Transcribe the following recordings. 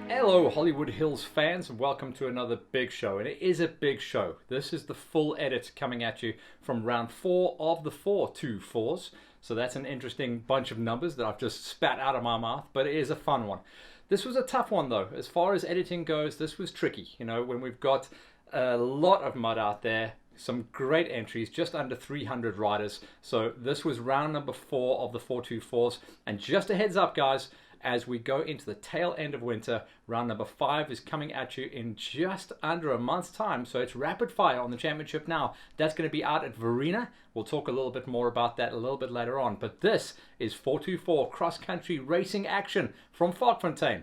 Hello Hollywood Hills fans, and welcome to another big show, and it is a big show. This is the full edit coming at you from round 4 of the 4-2-4s, so that's an interesting bunch of numbers that I've just spat out of my mouth, but it is a fun one. This was a tough one though. As far as editing goes, this was tricky, you know, when we've got a lot of mud out there, some great entries, just under 300 riders. So this was round number 4 of the 4-2-4s, and just a heads up guys, as we go into the tail end of winter, round number 5 is coming at you in just under a month's time, so it's rapid fire on the championship now. That's going to be out at Verena. We'll talk a little bit more about that a little bit later on, but this is 4-2-4 cross-country racing action from Varkfontein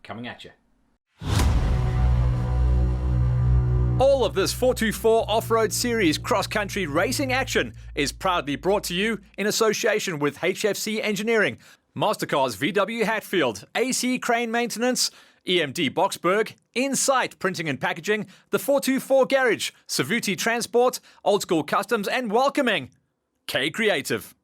coming at you. All of this 4-2-4 off-road series cross-country racing action is proudly brought to you in association with HFC Engineering, Mastercars VW Hatfield, AC Crane Maintenance, EMD Boxberg, Insight Printing and Packaging, the 4-2-4 Garage, Savuti Transport, Old School Customs, and welcoming K Creative.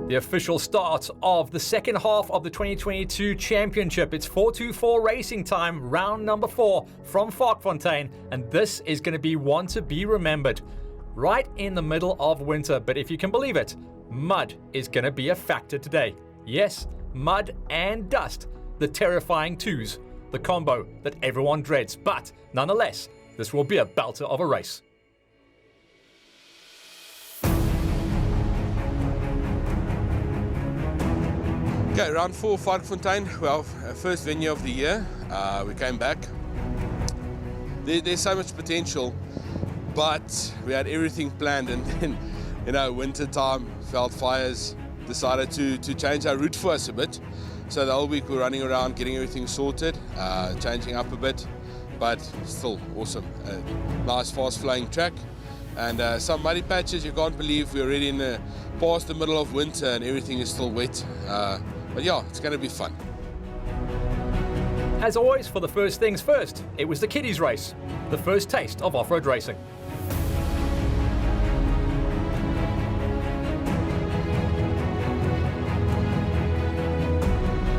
The official start of the second half of the 2022 championship. It's 4-2-4 racing time, round number 4 from Varkfontein, and this is going to be one to be remembered. Right in the middle of winter, but if you can believe it, mud is going to be a factor today. Yes, mud and dust, the terrifying twos, the combo that everyone dreads, but nonetheless, this will be a belter of a race. Okay, round 4, Varkfontein. Well, first venue of the year. We came back. There's so much potential, but we had everything planned, and then, you know, winter time, Veldfires decided to change our route for us a bit. So the whole week we're running around, getting everything sorted, changing up a bit, but still awesome. Nice, fast-flowing track, and some muddy patches. You can't believe we're already past the middle of winter and everything is still wet. But yeah, it's going to be fun. As always, for the first things first, it was the Kiddies race, the first taste of off-road racing.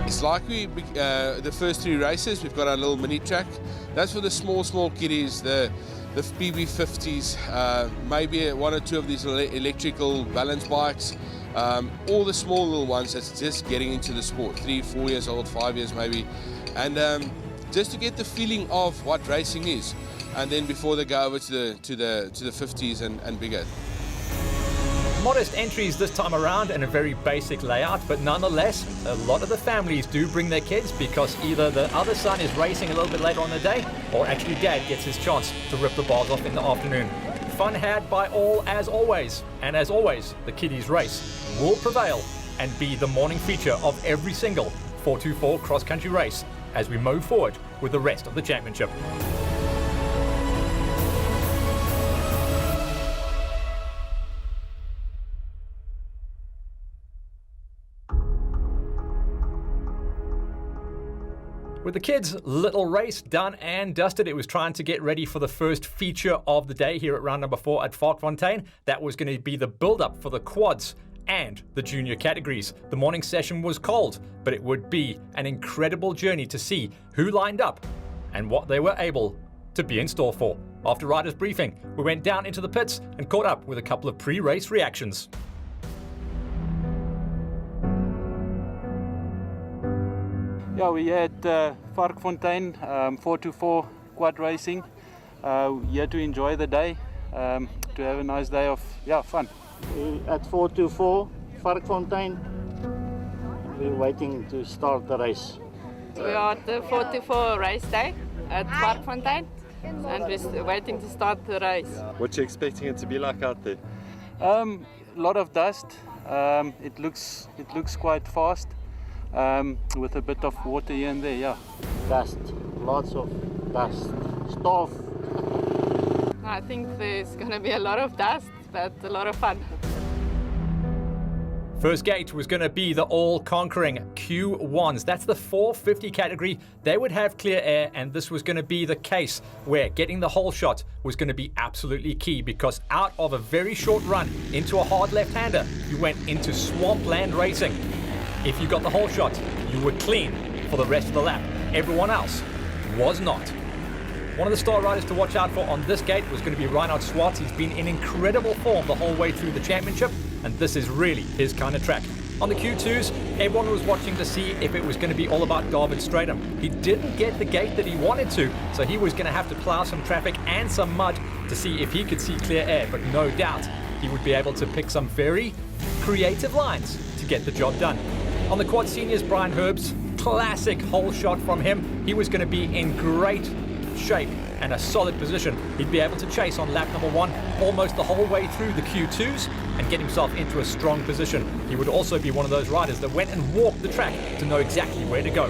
It's like the first 3 races, we've got our little mini track. That's for the small kiddies, the PB50s, maybe 1 or 2 of these electrical balance bikes. All the small little ones that's just getting into the sport, 3, 4 years old, 5 years maybe, and just to get the feeling of what racing is, and then before they go over to the 50s and bigger. Modest entries this time around and a very basic layout, but nonetheless, a lot of the families do bring their kids because either the other son is racing a little bit later on in the day, or actually dad gets his chance to rip the bars off in the afternoon. Fun had by all as always, and as always, the Kiddies race will prevail and be the morning feature of every single 4-2-4 cross-country race as we move forward with the rest of the championship. With the kids' little race done and dusted, it was trying to get ready for the first feature of the day here at round number 4 at Varkfontein. That was going to be the build-up for the quads and the junior categories. The morning session was cold, but it would be an incredible journey to see who lined up and what they were able to be in store for. After riders' briefing, we went down into the pits and caught up with a couple of pre-race reactions. Yeah, we had Varkfontein 4-2-4 quad racing. Here to enjoy the day, to have a nice day of fun. At 4-2-4 Varkfontein, we're waiting to start the race. We are at the 4-4 race day at Varkfontein, and we're waiting to start the race. What you expecting it to be like out there? A lot of dust. It looks quite fast. With a bit of water here and there, yeah. Dust, lots of dust, stuff. I think there's going to be a lot of dust, but a lot of fun. First gate was going to be the all-conquering Q1s. That's the 450 category. They would have clear air, and this was going to be the case where getting the hole shot was going to be absolutely key, because out of a very short run into a hard left-hander, you went into swampland racing. If you got the hole shot, you were clean for the rest of the lap. Everyone else was not. One of the star riders to watch out for on this gate was going to be Reinhard Swartz. He's been in incredible form the whole way through the championship, and this is really his kind of track. On the Q2s, everyone was watching to see if it was going to be all about David Stratum. He didn't get the gate that he wanted to, so he was going to have to plow some traffic and some mud to see if he could see clear air, but no doubt he would be able to pick some very creative lines to get the job done. On the quad seniors, Brian Herbst, classic hole shot from him. He was going to be in great shape and a solid position. He'd be able to chase on lap number 1 almost the whole way through the Q2s and get himself into a strong position. He would also be one of those riders that went and walked the track to know exactly where to go.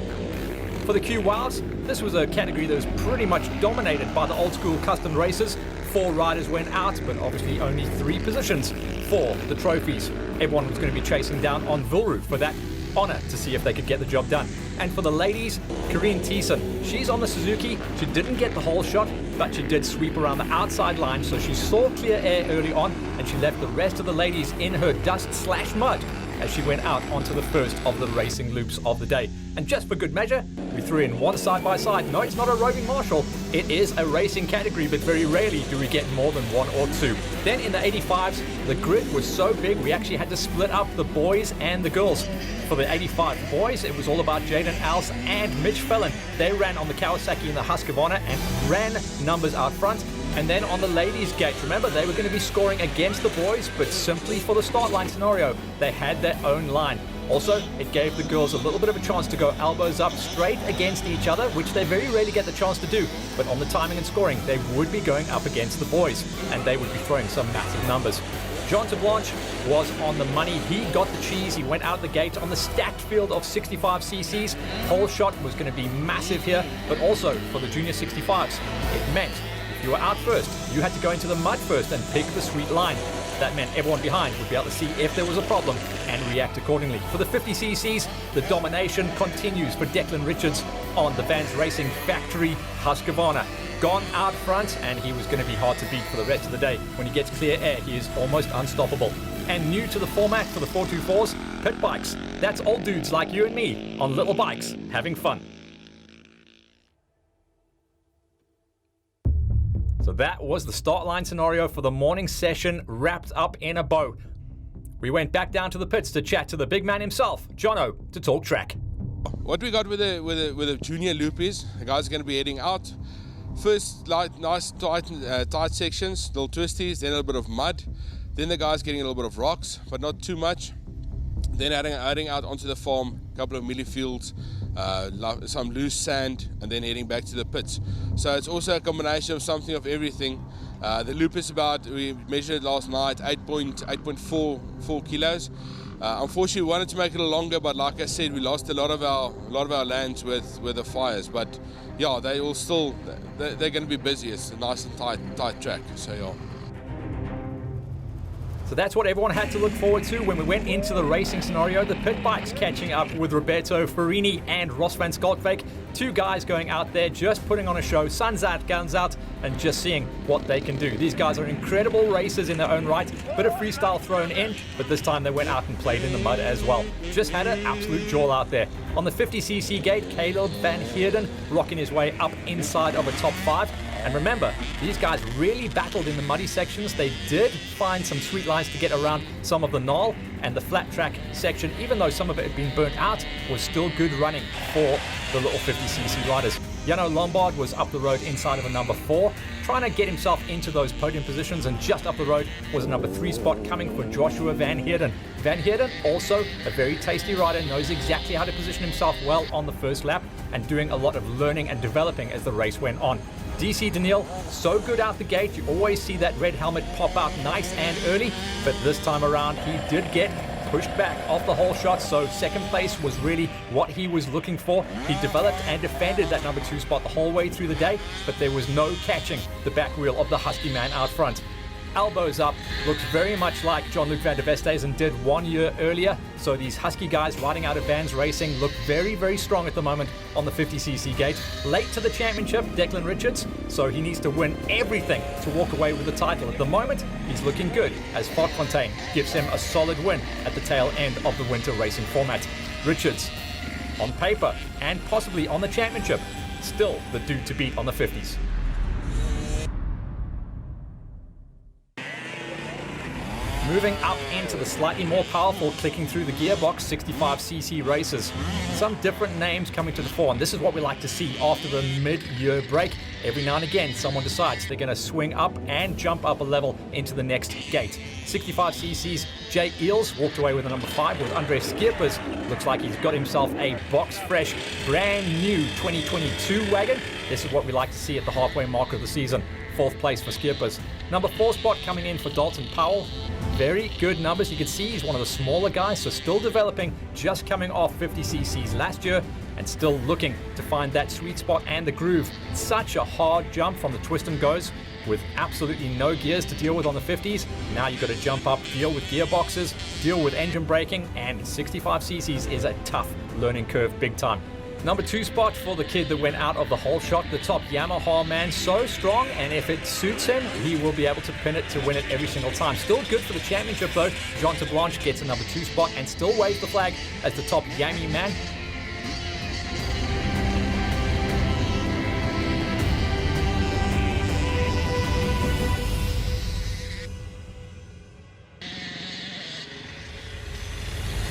For the Q Wilds, this was a category that was pretty much dominated by the old school custom racers. 4 riders went out, but obviously only 3 positions for the trophies. Everyone was going to be chasing down on Vilru for that honor to see if they could get the job done. And for the ladies, Karine Thiessen, she's on the Suzuki. She didn't get the hole shot, but she did sweep around the outside line, so she saw clear air early on, and she left the rest of the ladies in her dust/mud as she went out onto the first of the racing loops of the day. And just for good measure, we threw in one side-by-side. No, it's not a roving marshal. It is a racing category, but very rarely do we get more than 1 or 2. Then in the 85s, the grid was so big, we actually had to split up the boys and the girls. For the 85 boys, it was all about Jaden Als and Mitch Fellon. They ran on the Kawasaki and the Husqvarna and ran numbers out front. And then on the ladies' gate, remember, they were going to be scoring against the boys, but simply for the start line scenario, they had their own line. Also, it gave the girls a little bit of a chance to go elbows up straight against each other, which they very rarely get the chance to do. But on the timing and scoring, they would be going up against the boys, and they would be throwing some massive numbers. John Blanche was on the money. He got the cheese. He went out the gate on the stacked field of 65cc's. Hole shot was going to be massive here, but also for the junior 65s, it meant if you were out first, you had to go into the mud first and pick the sweet line. That meant everyone behind would be able to see if there was a problem and react accordingly. For the 50cc's, the domination continues for Declan Richards on the Vans Racing Factory Husqvarna. Gone out front, and he was going to be hard to beat for the rest of the day. When he gets clear air, he is almost unstoppable. And new to the format for the 424s, pit bikes. That's old dudes like you and me on little bikes having fun. So that was the start line scenario for the morning session, wrapped up in a bow. We went back down to the pits to chat to the big man himself, Jono, to talk track. What we got with the junior loop is the guys are going to be heading out. First, nice tight sections, little twisties, then a little bit of mud. Then the guys getting a little bit of rocks, but not too much. Then heading out onto the farm, a couple of mealie fields, some loose sand, and then heading back to the pits. So it's also a combination of something of everything. The loop is about, we measured last night, 8.4 kilos. Unfortunately, we wanted to make it a little longer, but like I said, we lost a lot of our lands with the fires. But yeah, they're going to be busy. It's a nice and tight track. So yeah. So that's what everyone had to look forward to when we went into the racing scenario. The pit bikes catching up with Roberto Farini and Ross van Schalkwyk. 2 guys going out there just putting on a show, suns out, guns out, and just seeing what they can do. These guys are incredible racers in their own right. Bit of freestyle thrown in, but this time they went out and played in the mud as well. Just had an absolute jaw out there. On the 50cc gate, Caleb Van Heerden rocking his way up inside of a top 5. And remember, these guys really battled in the muddy sections. They did find some sweet lines to get around some of the knoll, and the flat track section, even though some of it had been burnt out, was still good running for the little 50cc riders. Jano Lombard was up the road inside of a number 4, trying to get himself into those podium positions, and just up the road was a number 3 spot coming for Joshua Van Heerden. Van Heerden, also a very tasty rider, knows exactly how to position himself well on the first lap, and doing a lot of learning and developing as the race went on. DC Daniil, so good out the gate. You always see that red helmet pop out nice and early, but this time around he did get pushed back off the hole shot, so second place was really what he was looking for. He developed and defended that number 2 spot the whole way through the day, but there was no catching the back wheel of the Husky man out front. elbows up, looks very much like Jean-Luc Van der Westhuizen did 1 year earlier. So these husky guys riding out of Vans Racing look very, very strong at the moment on the 50cc gate. Late to the championship, Declan Richards, so he needs to win everything to walk away with the title. At the moment, he's looking good as Varkfontein gives him a solid win at the tail end of the winter racing format. Richards, on paper and possibly on the championship, still the dude to beat on the 50s. Moving up into the slightly more powerful, clicking through the gearbox 65cc races. Some different names coming to the fore, and this is what we like to see after the mid-year break. Every now and again, someone decides they're going to swing up and jump up a level into the next gate. 65cc's Jay Eels walked away with a number 5 with Andre Schippers. Looks like he's got himself a box-fresh, brand-new 2022 wagon. This is what we like to see at the halfway mark of the season. 4th place for Schippers. Number 4 spot coming in for Dalton Powell. Very good numbers. You can see he's one of the smaller guys, so still developing, just coming off 50cc's last year and still looking to find that sweet spot and the groove. Such a hard jump from the twist and goes with absolutely no gears to deal with on the 50s. Now you've got to jump up, deal with gearboxes, deal with engine braking, and 65cc's is a tough learning curve big time. Number 2 spot for the kid that went out of the whole shot, the top Yamaha man. So strong, and if it suits him, he will be able to pin it to win it every single time. Still good for the championship though. Jean Blanche gets a number 2 spot and still waves the flag as the top Yami man.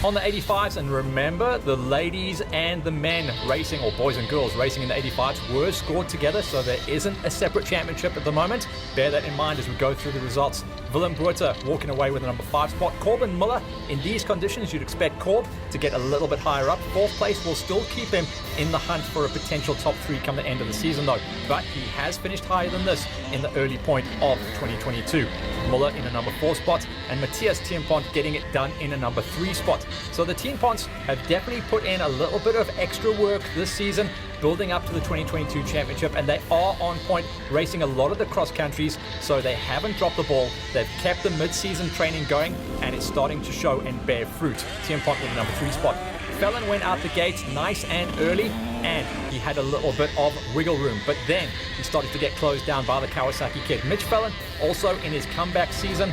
On the 85s, and remember, the ladies and the men racing, or boys and girls racing in the 85s, were scored together, so there isn't a separate championship at the moment. Bear that in mind as we go through the results. Willem Buerter walking away with a number 5 spot. Corbin Muller, in these conditions, you'd expect Corb to get a little bit higher up. 4th place will still keep him in the hunt for a potential top 3 come the end of the season though. But he has finished higher than this in the early point of 2022. Muller in a number 4 spot, and Matthias Tienpont getting it done in a number 3 spot. So the Tienponts have definitely put in a little bit of extra work this season, building up to the 2022 championship, and they are on point, racing a lot of the cross countries, so they haven't dropped the ball. They've kept the mid-season training going, and it's starting to show and bear fruit. Tienpont with a number 3 spot. Fallon went out the gate nice and early, and he had a little bit of wiggle room, but then he started to get closed down by the Kawasaki kid. Mitch Fallon, also in his comeback season,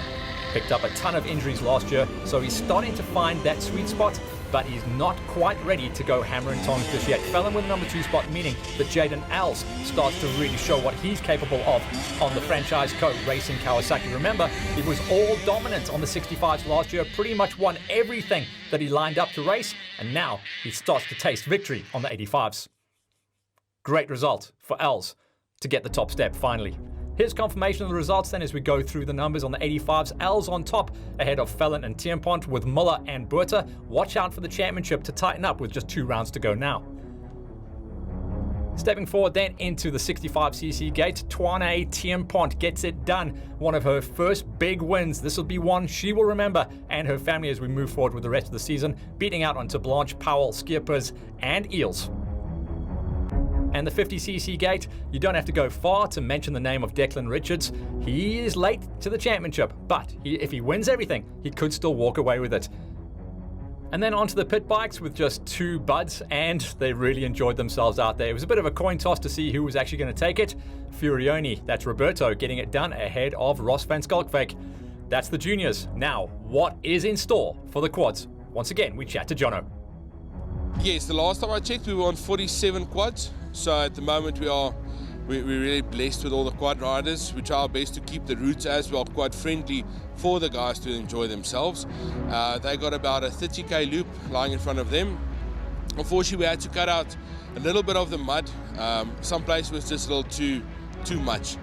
picked up a ton of injuries last year, so he's starting to find that sweet spot, but he's not quite ready to go hammer and tongs just yet. Fallon with a number 2 spot, meaning that Jaden Els starts to really show what he's capable of on the franchise co-racing Kawasaki. Remember, he was all dominant on the 65s last year, pretty much won everything that he lined up to race, and now he starts to taste victory on the 85s. Great result for Els to get the top step finally. Here's confirmation of the results then as we go through the numbers on the 85s. Els on top ahead of Fallon and Tienpont with Muller and Buerter. Watch out for the championship to tighten up with just 2 rounds to go now. Stepping forward then into the 65cc gate, Twane Tienpont gets it done. One of her first big wins. This will be one she will remember, and her family as we move forward with the rest of the season, beating out onto Blanche, Powell, Schippers and Eels. And the 50cc gate, you don't have to go far to mention the name of Declan Richards. He is late to the championship, but if he wins everything, he could still walk away with it. And then onto the pit bikes with just 2 buds, and they really enjoyed themselves out there. It was a bit of a coin toss to see who was actually going to take it. Furioni, that's Roberto, getting it done ahead of Ross van Skalkwyk. That's the juniors. Now, what is in store for the quads? Once again, we chat to Jono. Yes, the last time I checked, we were on 47 quads. So at the moment we're really blessed with all the quad riders. We try our best to keep the routes as well quite friendly for the guys to enjoy themselves. They got about a 30k loop lying in front of them. Unfortunately, we had to cut out a little bit of the mud. Some place was just a little too much.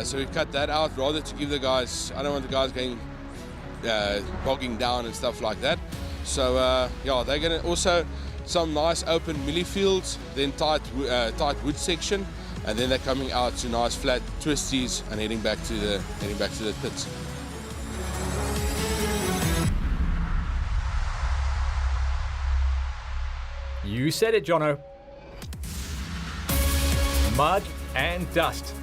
So we cut that out rather to give the guys, I don't want the guys going bogging down and stuff like that. So yeah, they're gonna also some nice open millie fields, then tight wood section, and then they're coming out to nice flat twisties and heading back to the pits. You said it, Jono. Mud and dust.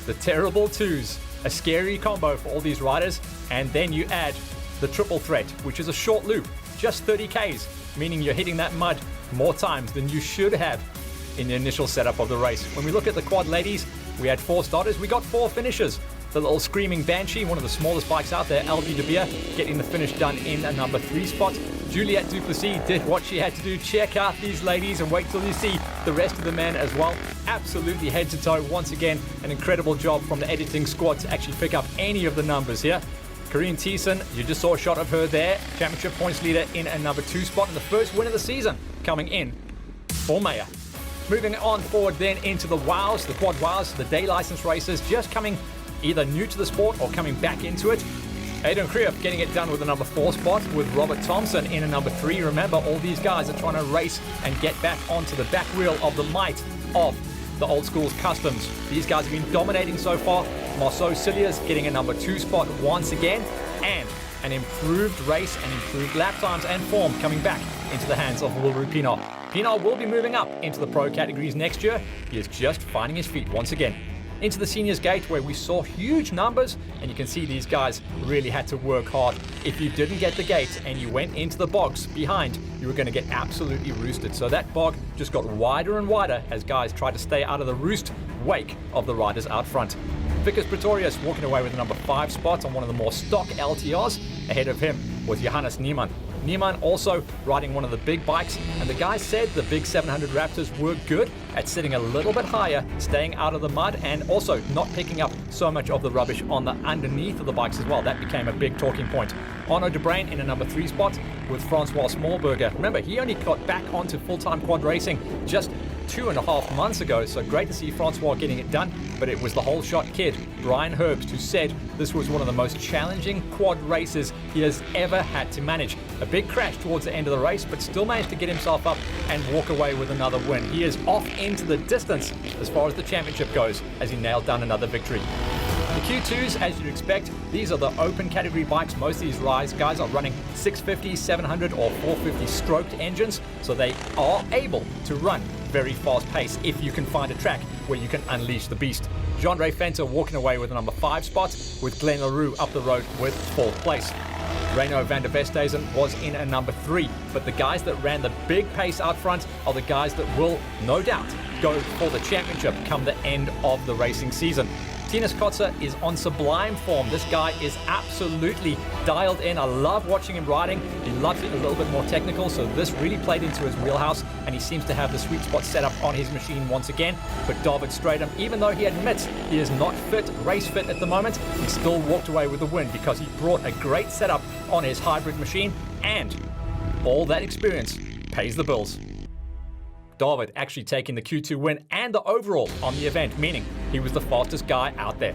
The terrible twos A scary combo for all these riders. And then you add the triple threat, which is a short loop, just 30 Ks, meaning you're hitting that mud more times than you should have in the initial setup of the race. When we look at the quad ladies, we had 4 starters, we got 4 finishers. The little Screaming Banshee, one of the smallest bikes out there, LV De Beer, getting the finish done in a number 3 spot. Juliette Duplessis did what she had to do. Check out these ladies and wait till you see the rest of the men as well. Absolutely head to toe. Once again, an incredible job from the editing squad to actually pick up any of the numbers here. Corinne Thiessen, you just saw a shot of her there. Championship points leader in a number 2 spot and the first win of the season coming in for Meyer. Moving on forward then into the WOWs, the quad WOWs, the day license races, just coming either new to the sport or coming back into it. Aidan Krief getting it done with a number 4 spot with Robert Thompson in a number 3. Remember, all these guys are trying to race and get back onto the back wheel of the might of the old school's customs. These guys have been dominating so far. Marceau Cilliers getting a number 2 spot once again, and an improved race and improved lap times and form coming back into the hands of Wilrud Pienaar. Pienaar will be moving up into the pro categories next year. He is just finding his feet once again. Into the seniors gate where we saw huge numbers, and you can see these guys really had to work hard. If you didn't get the gate and you went into the box behind, you were going to get absolutely roosted. So that bog just got wider and wider as guys tried to stay out of the roost wake of the riders out front. Vickers Pretorius walking away with a number 5 spot on one of the more stock LTRs. Ahead of him was Johannes Niemann. Niemann also riding one of the big bikes, and the guys said the big 700 Raptors were good at sitting a little bit higher, staying out of the mud, and also not picking up so much of the rubbish on the underneath of the bikes as well. That became a big talking point. Arno de Bruyn in a number 3 spot with Francois Smallberger. Remember, he only got back onto full-time quad racing just 2.5 months ago, so great to see Francois getting it done, but it was the whole shot kid, Brian Herbst, who said this was one of the most challenging quad races he has ever had to manage. A big crash towards the end of the race, but still managed to get himself up and walk away with another win. He is off into the distance as far as the championship goes, as he nailed down another victory. The Q2s, as you'd expect, these are the open category bikes. Most of these guys are running 650, 700 or 450 stroked engines, so they are able to run very fast pace if you can find a track where you can unleash the beast. Jean-Ray Fenter walking away with a number 5 spot, with Glenn LaRue up the road with 4th place. Reino van der Westhuizen was in a number 3, but the guys that ran the big pace out front are the guys that will, no doubt, go for the championship come the end of the racing season. Tinus Kotzer is on sublime form. This guy is absolutely dialed in. I love watching him riding. He loves it a little bit more technical, so this really played into his wheelhouse, and he seems to have the sweet spot set up on his machine once again. But David Stratum, even though he admits he is not fit, race fit at the moment, he still walked away with the win because he brought a great setup on his hybrid machine, and all that experience pays the bills. David actually taking the Q2 win and the overall on the event, meaning he was the fastest guy out there.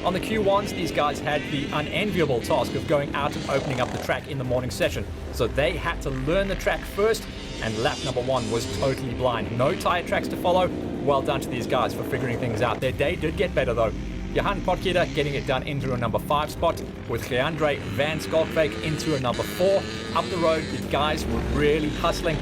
On the Q1s, these guys had the unenviable task of going out and opening up the track in the morning session. So they had to learn the track first, and lap number 1 was totally blind. No tire tracks to follow. Well done to these guys for figuring things out. Their day did get better though. Johan Potgieter getting it done into a number 5 spot, with Leandre Van Skalkbeek into a number 4. Up the road, the guys were really hustling,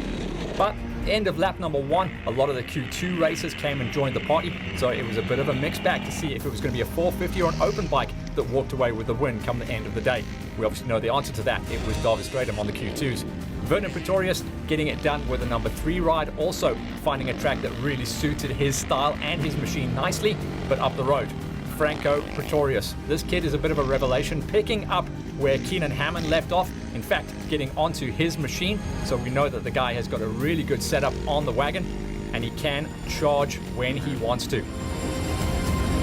but end of lap number 1, a lot of the Q2 racers came and joined the party, so it was a bit of a mixed bag to see if it was going to be a 450 or an open bike that walked away with the win come the end of the day. We obviously know the answer to that. It was David Stratum on the Q2s. Vernon Pretorius getting it done with a number 3 ride, also finding a track that really suited his style and his machine nicely, but up the road. Franco Pretorius. This kid is a bit of a revelation, picking up where Keenan Hammond left off. In fact, getting onto his machine, so we know that the guy has got a really good setup on the wagon, and he can charge when he wants to.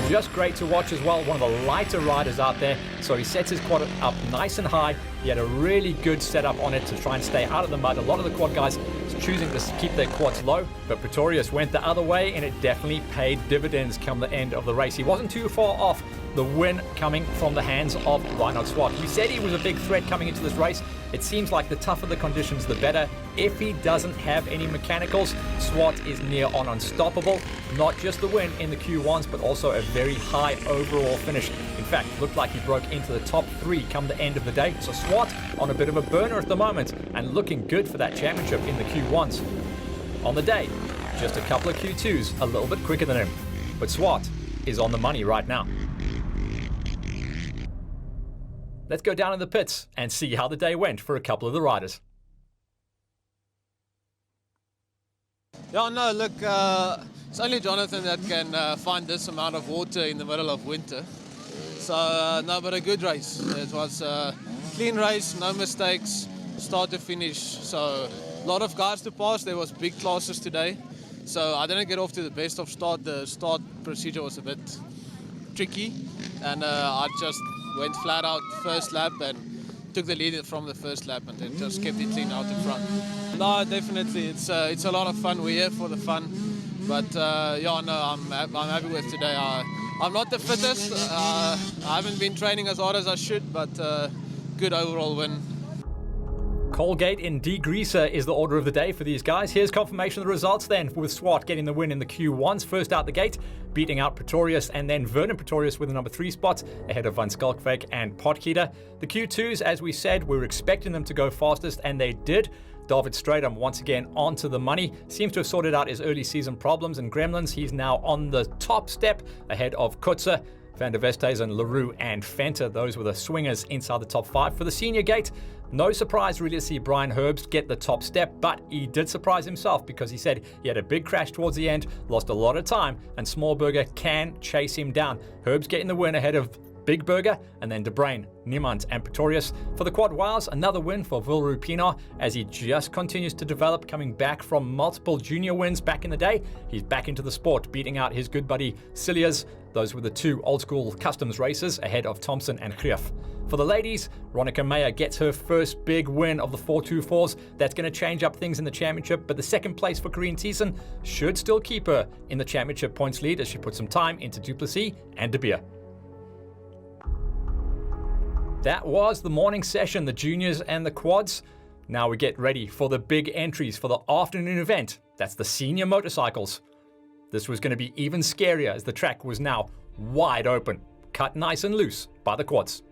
Just great to watch as well, one of the lighter riders out there, so he sets his quad up nice and high. He had a really good setup on it to try and stay out of the mud. A lot of the quad guys choosing to keep their quads low, but Pretorius went the other way, and it definitely paid dividends come the end of the race. He wasn't too far off the win coming from the hands of Reinhard Swart. We said he was a big threat coming into this race. It seems like the tougher the conditions, the better. If he doesn't have any mechanicals, Swart is near on unstoppable. Not just the win in the Q1s, but also a very high overall finish. In fact, looked like he broke into the top 3 come the end of the day. So Swart on a bit of a burner at the moment and looking good for that championship in the Q1s. On the day, just a couple of Q2s a little bit quicker than him. But Swart is on the money right now. Let's go down in the pits and see how the day went for a couple of the riders. Yeah, no, look, it's only Jonathan that can find this amount of water in the middle of winter. So, no, but a good race. It was a clean race, no mistakes, start to finish. So, a lot of guys to pass. There was big classes today. So, I didn't get off to the best of start. The start procedure was a bit tricky. And I just went flat out first lap and took the lead from the first lap and then just kept it clean out in front. No, definitely. It's a lot of fun. We're here for the fun. But, yeah, no, I'm happy with today. I'm not the fittest. I haven't been training as hard as I should, but good overall win. Colgate in degreaser is the order of the day for these guys. Here's confirmation of the results then, with Swart getting the win in the Q1s, first out the gate, beating out Pretorius, and then Vernon Pretorius with the number 3 spot, ahead of Van Skalkvik and Potgieter. The Q2s, as we said, we were expecting them to go fastest, and they did. David Stratum once again onto the money. Seems to have sorted out his early season problems and gremlins. He's now on the top step ahead of Kutzer, Van der Vestes and LaRue and Fenter. Those were the swingers inside the top 5. For the senior gate, no surprise really to see Brian Herbst get the top step, but he did surprise himself because he said he had a big crash towards the end, lost a lot of time, and Smallberger can chase him down. Herbst getting the win ahead of Big Burger, and then De Bruyn, Niemand, and Pretorius. For the quad wows, another win for Vilru Pienaar as he just continues to develop, coming back from multiple junior wins back in the day. He's back into the sport, beating out his good buddy Cilliers. Those were the 2 old school customs races ahead of Thompson and Grief. For the ladies, Ronica Meyer gets her first big win of the 424s. That's going to change up things in the championship, but the second place for Corinne Thiessen should still keep her in the championship points lead as she puts some time into Duplessis and De Beer. That was the morning session, the juniors and the quads. Now we get ready for the big entries for the afternoon event. That's the senior motorcycles. This was going to be even scarier as the track was now wide open, cut nice and loose by the quads.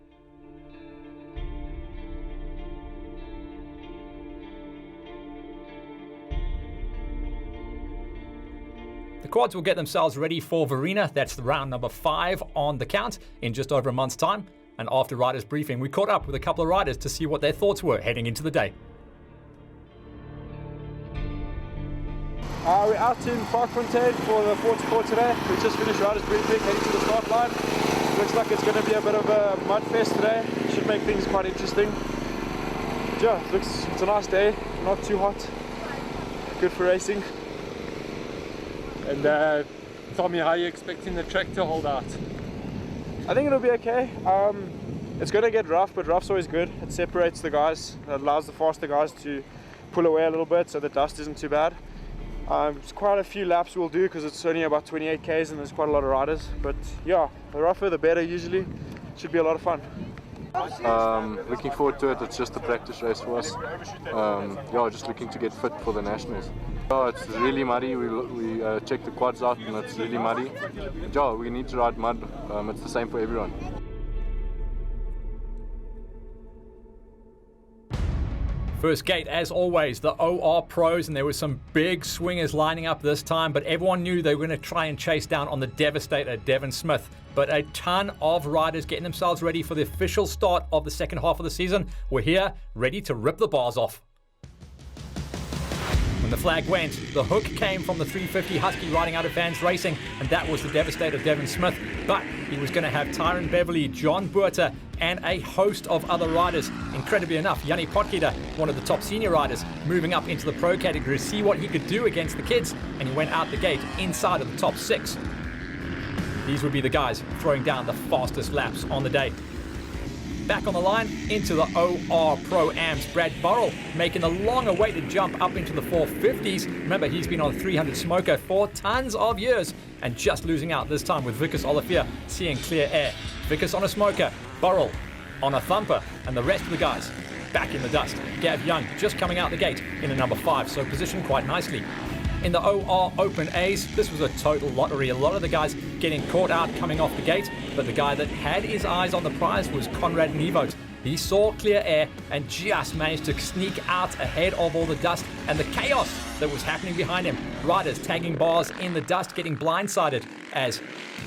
The quads will get themselves ready for Verena. That's the round number 5 on the count in just over a month's time. And after riders briefing, we caught up with a couple of riders to see what their thoughts were heading into the day. We're out in Varkfontein for the 424 today. We just finished riders briefing, heading to the start line. Looks like it's going to be a bit of a mud fest today. Should make things quite interesting. Yeah, it's a nice day, not too hot. Good for racing. And tell me, how are you expecting the track to hold out? I think it'll be okay. It's going to get rough, but rough's always good. It separates the guys. It allows the faster guys to pull away a little bit so the dust isn't too bad. It's quite a few laps we'll do because it's only about 28 Ks and there's quite a lot of riders. But yeah, the rougher the better usually. Should be a lot of fun. Looking forward to it. It's just a practice race for us. Yeah, just looking to get fit for the nationals. Yeah, it's really muddy. We checked the quads out and it's really muddy. Yeah, we need to ride mud. It's the same for everyone. First gate, as always, the OR pros, and there were some big swingers lining up this time, but everyone knew they were going to try and chase down on the devastator, Devon Smith. But a ton of riders getting themselves ready for the official start of the second half of the season were here, ready to rip the bars off. When the flag went, the hook came from the 350 Husky riding out of Vans Racing, and that was the devastator Devon Smith. But he was going to have Tyron Beverly, John Buerter, and a host of other riders. Incredibly enough, Yanni Potgieter, one of the top senior riders, moving up into the pro category to see what he could do against the kids, and he went out the gate inside of the top 6. These would be the guys throwing down the fastest laps on the day. Back on the line, into the OR Pro-Ams, Brad Burrell making the long-awaited jump up into the 450s. Remember, he's been on 300 Smoker for tons of years and just losing out this time with Vickers Olivier seeing clear air. Vickers on a Smoker, Burrell on a Thumper, and the rest of the guys back in the dust. Gav Young just coming out the gate in a number 5, so positioned quite nicely. In the OR Open A's, this was a total lottery. A lot of the guys getting caught out coming off the gate, but the guy that had his eyes on the prize was Conrad Nevote. He saw clear air and just managed to sneak out ahead of all the dust and the chaos that was happening behind him. Riders tagging bars in the dust, getting blindsided as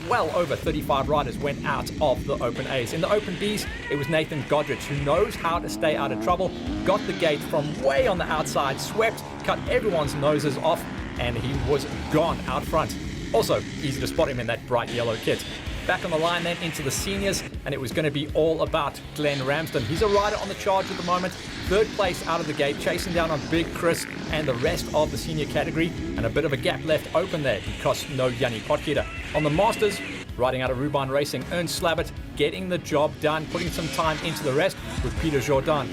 well over 35 riders went out of the Open A's. In the Open B's, it was Nathan Godrich, who knows how to stay out of trouble, got the gate from way on the outside, swept, cut everyone's noses off, and he was gone out front. Also, easy to spot him in that bright yellow kit. Back on the line then into the seniors, and it was going to be all about Glenn Ramsden. He's a rider on the charge at the moment, third place out of the gate, chasing down on Big Chris and the rest of the senior category, and a bit of a gap left open there because no Yanni Potgieter. On the Masters, riding out of Rubin Racing, Ernst Slabbert getting the job done, putting some time into the rest with Peter Jourdan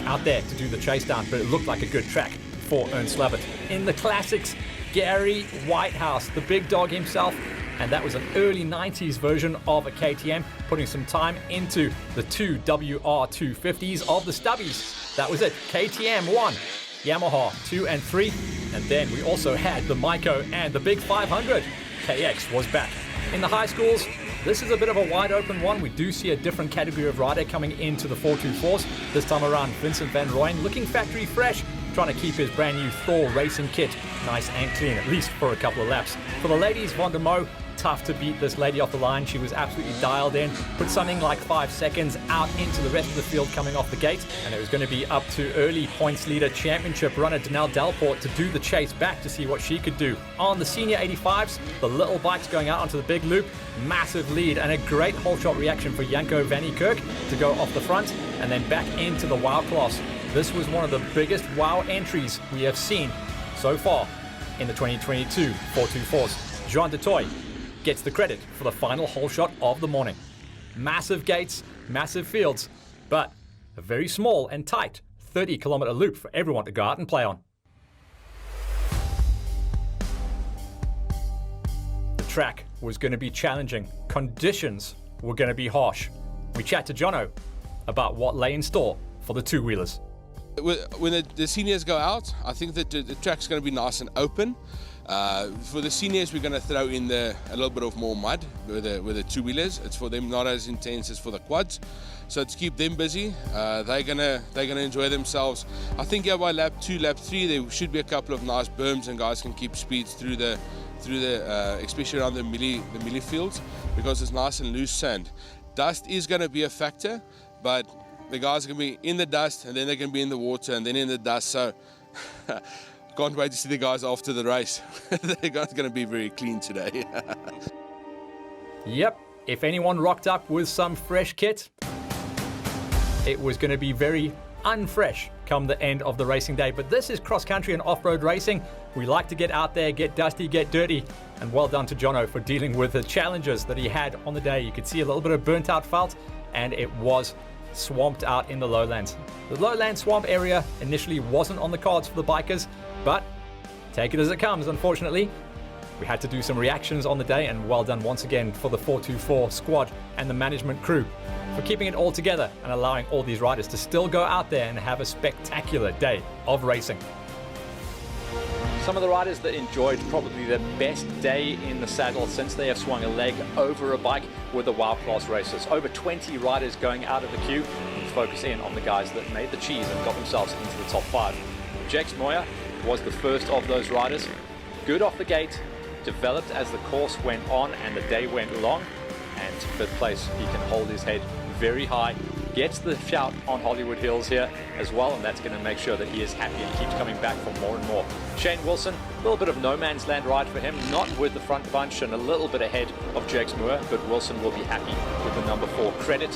out there to do the chase down, but it looked like a good track for Ernst Slabbert. In the classics, Gary Whitehouse, the big dog himself, and that was an early 90s version of a KTM, putting some time into the two WR250s of the Stubbies. That was it. KTM 1, Yamaha 2 and 3, and then we also had the Maiko and the Big 500. KX was back. In the high schools, this is a bit of a wide open one. We do see a different category of rider coming into the 424s. This time around, Vincent Van Rooyen looking factory fresh, trying to keep his brand new Thor racing kit nice and clean, at least for a couple of laps. For the ladies, Van der Moe, tough to beat this lady off the line. She was absolutely dialed in, put something like 5 seconds out into the rest of the field coming off the gate, and it was going to be up to early points leader championship runner Danelle Delport to do the chase back to see what she could do. On the senior 85s, the little bikes going out onto the big loop, massive lead and a great whole shot reaction for Janko van Niekerk to go off the front and then back into the WOW class. This was one of the biggest WOW entries we have seen so far in the 2022 424s. Jean Detoy gets the credit for the final whole shot of the morning. Massive gates, massive fields, but a very small and tight 30-kilometer loop for everyone to go out and play on. The track was going to be challenging. Conditions were going to be harsh. We chat to Jono about what lay in store for the two-wheelers. When the seniors go out, I think that the track's going to be nice and open. For the seniors, we're going to throw in a little bit of more mud with the two-wheelers. It's for them not as intense as for the quads, so to keep them busy. They're gonna enjoy themselves. I think by lap 2, lap 3, there should be a couple of nice berms, and guys can keep speeds through the especially around the melee fields, because it's nice and loose sand. Dust is going to be a factor, but the guys are going to be in the dust, and then they're going to be in the water, and then in the dust. So can't wait to see the guys after the race. They're going to be very clean today. Yep, if anyone rocked up with some fresh kit, it was going to be very unfresh come the end of the racing day. But this is cross-country and off-road racing. We like to get out there, get dusty, get dirty. And well done to Jono for dealing with the challenges that he had on the day. You could see a little bit of burnt out felt, and it was swamped out in the lowlands. The lowland swamp area initially wasn't on the cards for the bikers, but take it as it comes. Unfortunately, we had to do some reactions on the day, and well done once again for the 424 squad and the management crew for keeping it all together and allowing all these riders to still go out there and have a spectacular day of racing. Some of the riders that enjoyed probably their best day in the saddle since they have swung a leg over a bike were the WOW class racers. Over 20 riders going out of the queue, and focus in on the guys that made the cheese and got themselves into the top 5. Jex Moya was the first of those riders. Good off the gate, developed as the course went on and the day went along, and to 5th place he can hold his head very high. Gets the shout on Hollywood Hills here as well, and that's going to make sure that he is happy and keeps coming back for more and more. Shane Wilson, a little bit of no man's land ride for him, not with the front bunch and a little bit ahead of Jex Moore, but Wilson will be happy with the number 4 credit.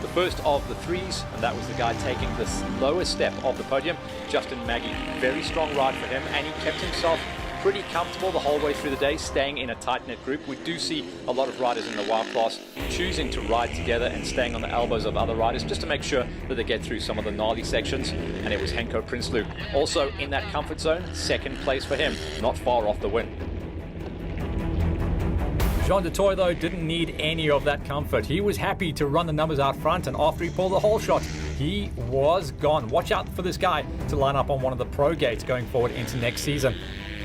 The first of the 3s, and that was the guy taking the lowest step of the podium, Justin Maggie. Very strong ride for him, and he kept himself pretty comfortable the whole way through the day, staying in a tight-knit group. We do see a lot of riders in the WOW class choosing to ride together and staying on the elbows of other riders just to make sure that they get through some of the gnarly sections, and it was Henko Prinsloo also in that comfort zone. 2nd place for him, not far off the win. Jean Detoy, though, didn't need any of that comfort. He was happy to run the numbers out front, and after he pulled the whole shot, he was gone. Watch out for this guy to line up on one of the pro gates going forward into next season.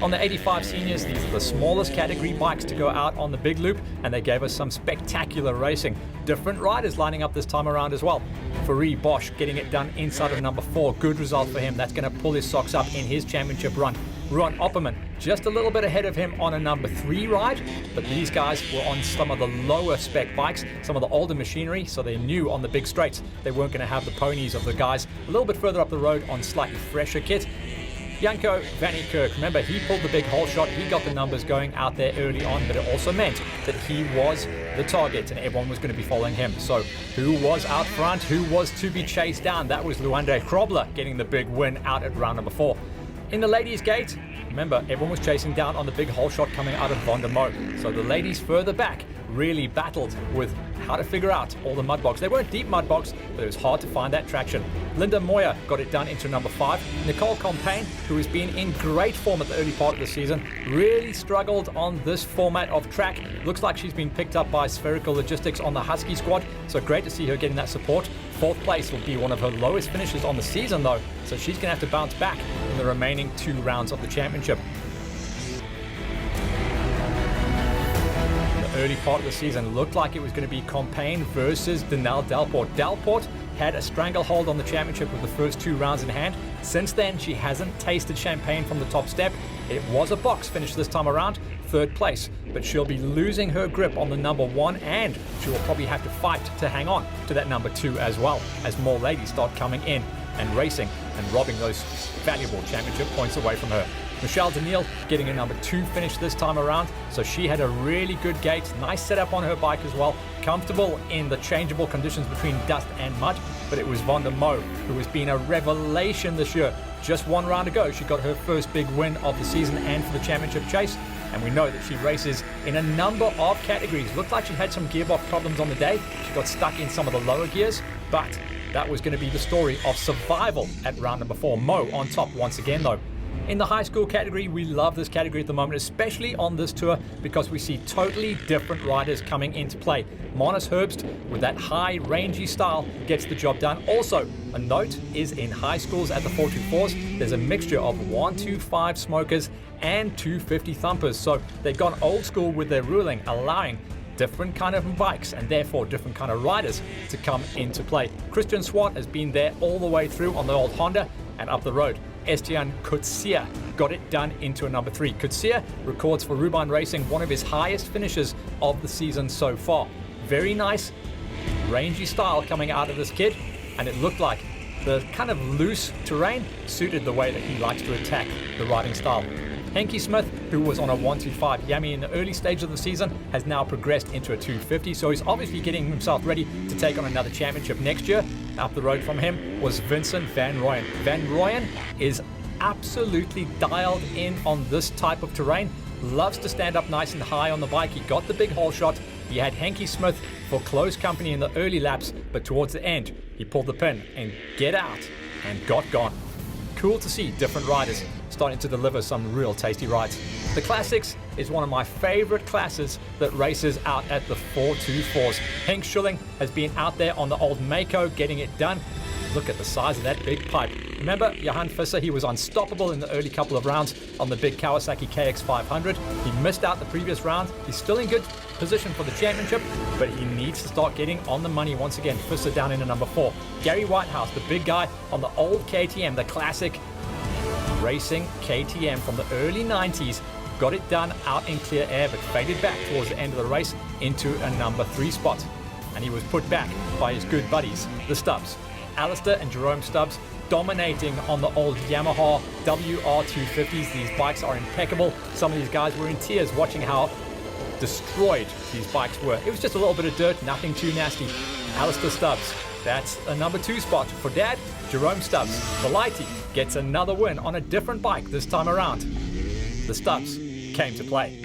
On the 85 seniors, these are the smallest category bikes to go out on the big loop, and they gave us some spectacular racing. Different riders lining up this time around as well. Farid Bosch getting it done inside of number 4. Good result for him. That's going to pull his socks up in his championship run. Ruan Opperman just a little bit ahead of him on a number 3 ride, but these guys were on some of the lower spec bikes, some of the older machinery, so they knew on the big straights they weren't going to have the ponies of the guys a little bit further up the road on slightly fresher kit. Janko van Niekerk, remember, he pulled the big hole shot, he got the numbers going out there early on, but it also meant that he was the target and everyone was going to be following him. So who was out front, who was to be chased down? That was Luande Krobler getting the big win out at round number 4. In the ladies' gate, remember, everyone was chasing down on the big hole shot coming out of Van der Moe. So the ladies further back really battled with how to figure out all the mud box. They weren't deep mud box, but it was hard to find that traction. Linda Moyer got it done into number 5. Nicole Compain, who has been in great form at the early part of the season, really struggled on this format of track. Looks like she's been picked up by Spherical Logistics on the Husky squad, so great to see her getting that support. 4th place will be one of her lowest finishes on the season though, so she's going to have to bounce back in the remaining 2 rounds of the championship. Early part of the season looked like it was going to be Compain versus Danelle Delport. Delport had a stranglehold on the championship with the first 2 rounds in hand. Since then, she hasn't tasted champagne from the top step. It was a box finish this time around, 3rd place, but she'll be losing her grip on the number 1, and she will probably have to fight to hang on to that number 2 as well, as more ladies start coming in and racing and robbing those valuable championship points away from her. Michelle Daniil getting a number 2 finish this time around, so she had a really good gate, nice setup on her bike as well, comfortable in the changeable conditions between dust and mud, but it was Van der Moe who has been a revelation this year. Just 1 round ago, she got her first big win of the season and for the championship chase, and we know that she races in a number of categories. Looked like she had some gearbox problems on the day. She got stuck in some of the lower gears, but that was going to be the story of survival at round number 4. Mo on top once again though. In the high school category, we love this category at the moment, especially on this tour, because we see totally different riders coming into play. Manus Herbst, with that high, rangy style, gets the job done. Also, a note is in high schools at the 424s, there's a mixture of 125 smokers and 250 thumpers. So they've gone old school with their ruling, allowing different kind of bikes and therefore different kind of riders to come into play. Christian Swart has been there all the way through on the old Honda and up the road. Estian Kutsia got it done into a number 3. Kutsia records for Rubine Racing one of his highest finishes of the season so far. Very nice, rangy style coming out of this kid, and it looked like the kind of loose terrain suited the way that he likes to attack the riding style. Henke Smith, who was on a 125 Yami in the early stage of the season, has now progressed into a 250, so he's obviously getting himself ready to take on another championship next year. Up the road from him was Vincent Van Rooyen. Van Rooyen is absolutely dialed in on this type of terrain, loves to stand up nice and high on the bike. He got the big hole shot. He had Henke Smith for close company in the early laps, but towards the end, he pulled the pin and get out and got gone. Cool to see different riders starting to deliver some real tasty rides. The Classics is one of my favorite classes that races out at the 424s. Henk Schulling has been out there on the old Mako getting it done. Look at the size of that big pipe. Remember, Johan Visser, he was unstoppable in the early couple of rounds on the big Kawasaki KX500. He missed out the previous round. He's still in good position for the championship, but he needs to start getting on the money once again. Visser down into number 4. Gary Whitehouse, the big guy on the old KTM, the classic racing KTM from the early 90s, got it done out in clear air, but faded back towards the end of the race into a number 3 spot. And he was put back by his good buddies, the Stubbs. Alistair and Jerome Stubbs dominating on the old Yamaha WR250s. These bikes are impeccable. Some of these guys were in tears watching how destroyed these bikes were. It was just a little bit of dirt, nothing too nasty. Alistair Stubbs, that's a number 2 spot for Dad. Jerome Stubbs, the Lighty, gets another win on a different bike this time around. The Stubbs came to play.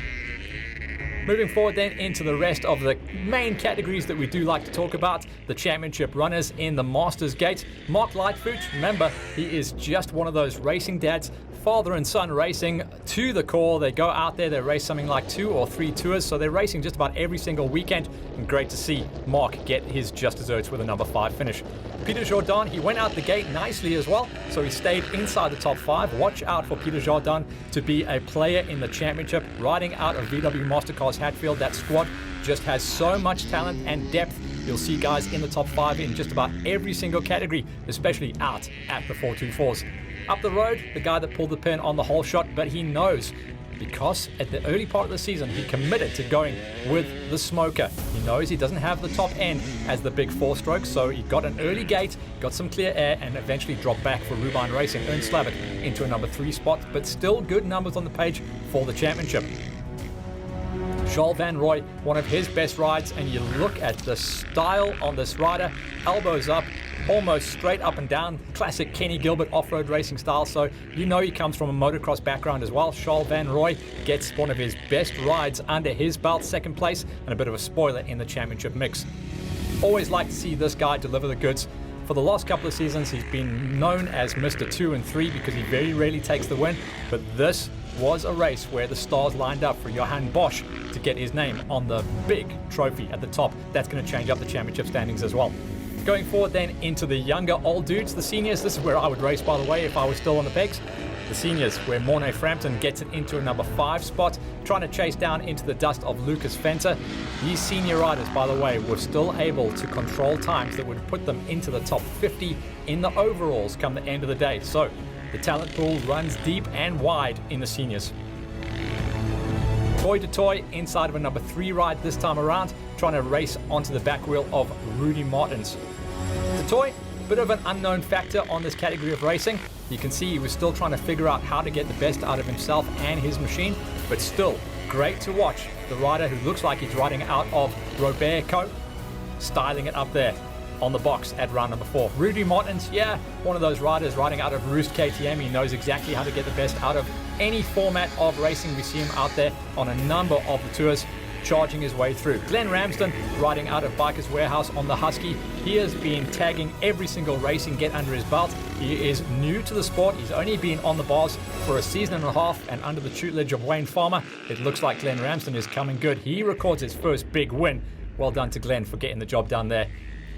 Moving forward then into the rest of the main categories that we do like to talk about, the championship runners in the Masters Gate. Mark Lightfoot, remember, he is just one of those racing dads, father and son racing to the core. They go out there, they race something like 2 or 3 tours, so they're racing just about every single weekend, and great to see Mark get his just desserts with a number 5 finish. Peter Jourdan, he went out the gate nicely as well, so he stayed inside the top 5. Watch out for Peter Jourdan to be a player in the championship, riding out of VW Mastercars Hatfield. That squad just has so much talent and depth. You'll see guys in the top 5 in just about every single category, especially out at the 424s. Up the road, the guy that pulled the pin on the whole shot, but he knows, because at the early part of the season he committed to going with the smoker. He knows he doesn't have the top end as the big 4-stroke, so he got an early gate, got some clear air, and eventually dropped back for Rubine Racing, earned Slavitt into a number 3 spot, but still good numbers on the page for the championship. Charles Van Roy, one of his best rides, and you look at the style on this rider, elbows up, almost straight up and down, classic Kenny Gilbert off-road racing style, so you know he comes from a motocross background as well. Charles Van Roy gets one of his best rides under his belt, 2nd place, and a bit of a spoiler in the championship mix. Always like to see this guy deliver the goods. For the last couple of seasons, he's been known as Mr. 2 and 3 because he very rarely takes the win, but this was a race where the stars lined up for Johann Bosch to get his name on the big trophy at the top. That's going to change up the championship standings as well. Going forward then into the younger old dudes, the seniors. This is where I would race, by the way, if I was still on the pegs. The seniors, where Mornay Frampton gets it into a number 5 spot, trying to chase down into the dust of Lucas Venter. These senior riders, by the way, were still able to control times that would put them into the top 50 in the overalls come the end of the day. So the talent pool runs deep and wide in the seniors. Toy to Toy inside of a number 3 ride this time around, trying to race onto the back wheel of Rudy Martins. The Toy, bit of an unknown factor on this category of racing. You can see he was still trying to figure out how to get the best out of himself and his machine, but still great to watch. The rider who looks like he's riding out of Roberto, styling it up there on the box at round number 4. Rudy Martins, yeah, one of those riders riding out of Roost KTM. He knows exactly how to get the best out of any format of racing. We see him out there on a number of the tours, charging his way through. Glenn Ramsden riding out of Bikers Warehouse on the Husky. He has been tagging every single racing get under his belt. He is new to the sport. He's only been on the bars for a season and a half, and under the tutelage of Wayne Farmer, it looks like Glenn Ramsden is coming good. He records his first big win. Well done to Glenn for getting the job done there.